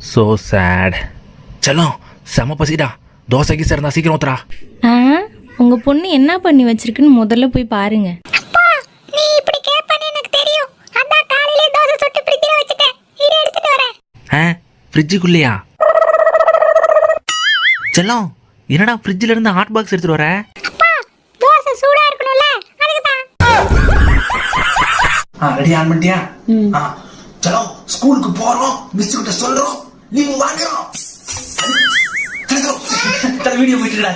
So sad. செல்லம் செம பசிடா, தோசைக்கு சேர்ந்தா சீக்கிரம் ஊத்துறா. ஆ, உங்க பொண்ணு என்ன பண்ணி வச்சிருக்குன்னு முதல்ல போய் பாருங்க. நீ இப்படி கேப்பன்னு எனக்கு தெரியும். அதான் காலையிலே தோசை சுட்டு ஃப்ரிட்ஜ்ல வச்சிட்டேன். இரு எடுத்துட்டு வரேன். ஃப்ரிட்ஜுக்குள்ளேயா? செல்லம் என்னடா ஃப்ரிட்ஜில் இருந்து ஹாட் பாக்ஸ் எடுத்துட்டு வர? அப்பா தோசை சூடா இருக்கணும்ல, அதுக்கு தான். ரெடி ஆன் பண்ணிட்டியா? செல்லம் ஸ்கூலுக்கு போறோம், மிஸ் கிட்ட சொல்றோம், லீவ் வாங்குறோம். வீடியோ போயிட்டுடா.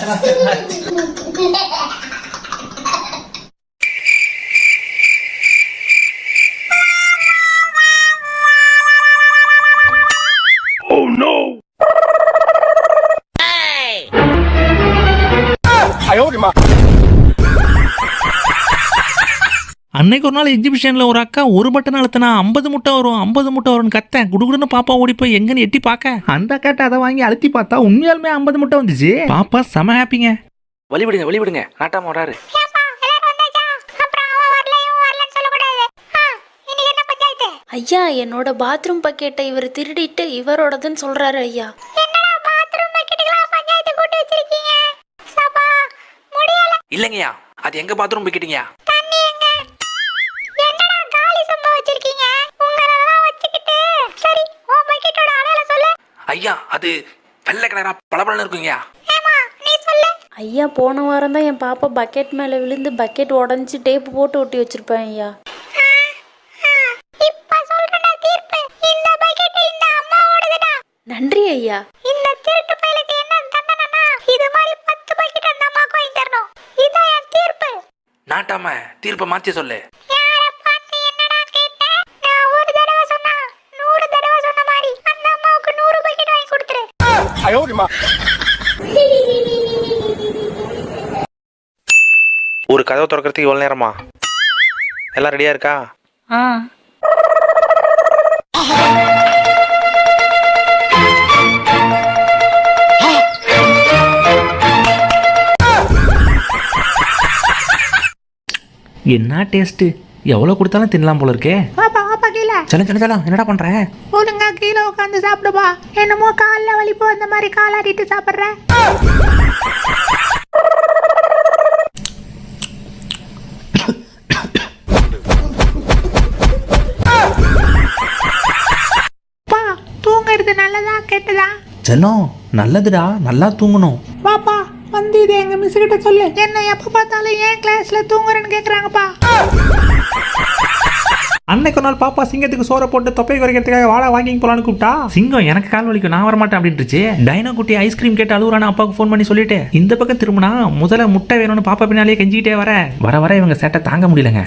அன்னைக்கு ஒரு நாள் எக்ஸிபிஷன்ல ஒரு அக்கா ஒரு பட்டன் அழுத்தினா 50 முட்டை வரும் 50 முட்டை வரும்னு கத்தேன். குடுகுடுன்னு பாப்பா ஓடி போய் எங்கன்னு எட்டி பார்க்க அந்த அக்காட்ட அதை வாங்கி அழுத்தி பார்த்தா உண்மையாலுமே 50 முட்டை வந்துச்சு. பாப்பா செம ஹாப்பிங்க. வழி விடுங்க நாட்டாம வராரு. ஐயா, என்னோட பாத்ரூம் பக்கெட்டை இவர் திருடிட்டு இவரோடதுன்னு சொல்றாரு ஐயா. இல்லைங்கய்யா, அது எங்க பாத்ரூம் போய்கிட்டீங்க. ஐயா அது வெள்ளை கலரா பளபளன்னு இருக்குங்கய்யா. ஐயா, போன வாரம் தான் என் பாப்பா பக்கெட் மேல விழுந்து பக்கெட் உடஞ்சி டேப்பு போட்டு ஒட்டி வச்சிருப்பேன் ஐயா. நன்றி ஐயா. இந்த திருட்டு பையலுக்கு என்ன தண்டனைனா இது மாதிரி 10 பக்கெட் அந்த அம்மாக்கு வாங்கி தரணும். இதான் என் தீர்ப்பு. நாட்டாம தீர்ப்பை மாத்தி சொல்லு. யாரை பார்த்து என்னடா கேட்ட? நான் ஒரு தடவை சொன்னா 100 தடவை சொன்ன மாதிரி அந்த அம்மாவுக்கு 100 பக்கெட் வாங்கி கொடுத்துரு. ஒரு கதவை திறக்கிறதுக்கு இவ்வளவு நேரமா? எல்லாம் ரெடியா இருக்கா? ஆ, என்ன டேஸ்ட், எவ்வளவு கொடுத்தாலும் தின்னலாம் போல இருக்கே. பாப்பா பாப்பா கீழே செல்லம் என்னடா பண்ற? ஒழுங்கா கீழே உட்காந்து சாப்பிடுப்பா. என்னமோ கால்ல வலிப்போ அந்த மாதிரி காலாடிட்டு சாப்பிடுற. பா தூங்குறது நல்லதா கெட்டதா? செல்லம் நல்லதுடா, நல்லா தூங்கணும். பாப்பா வந்து இது எங்க மிஸ் கிட்ட சொல்லு. என்ன எப்ப பார்த்தாலும் ஏன் கிளாஸ்ல தூங்குறேன்னு கேக்குறாங்கப்பா. அன்னைக்கு ஒரு நாள் பாப்பா சிங்கத்துக்கு சோறை போட்டு தொப்பை குறைக்கிறதுக்காக வாழை வாங்கி போலான்னு கூப்பிட்டா சிங்கம் எனக்கு கால் வலிக்கும் நான் வரமாட்டேன் அப்படின்ட்டுச்சு. டைனோ குட்டி ஐஸ்கிரீம் கேட்டு அழுகுறான்னு அப்பாவுக்கு ஃபோன் பண்ணி சொல்லிட்டு இந்த பக்கம் திரும்பினா முதல்ல முட்டை வேணும்னு பாப்பா பின்னாலே கெஞ்சிக்கிட்டே வர இவங்க சேட்டை தாங்க முடியலங்க.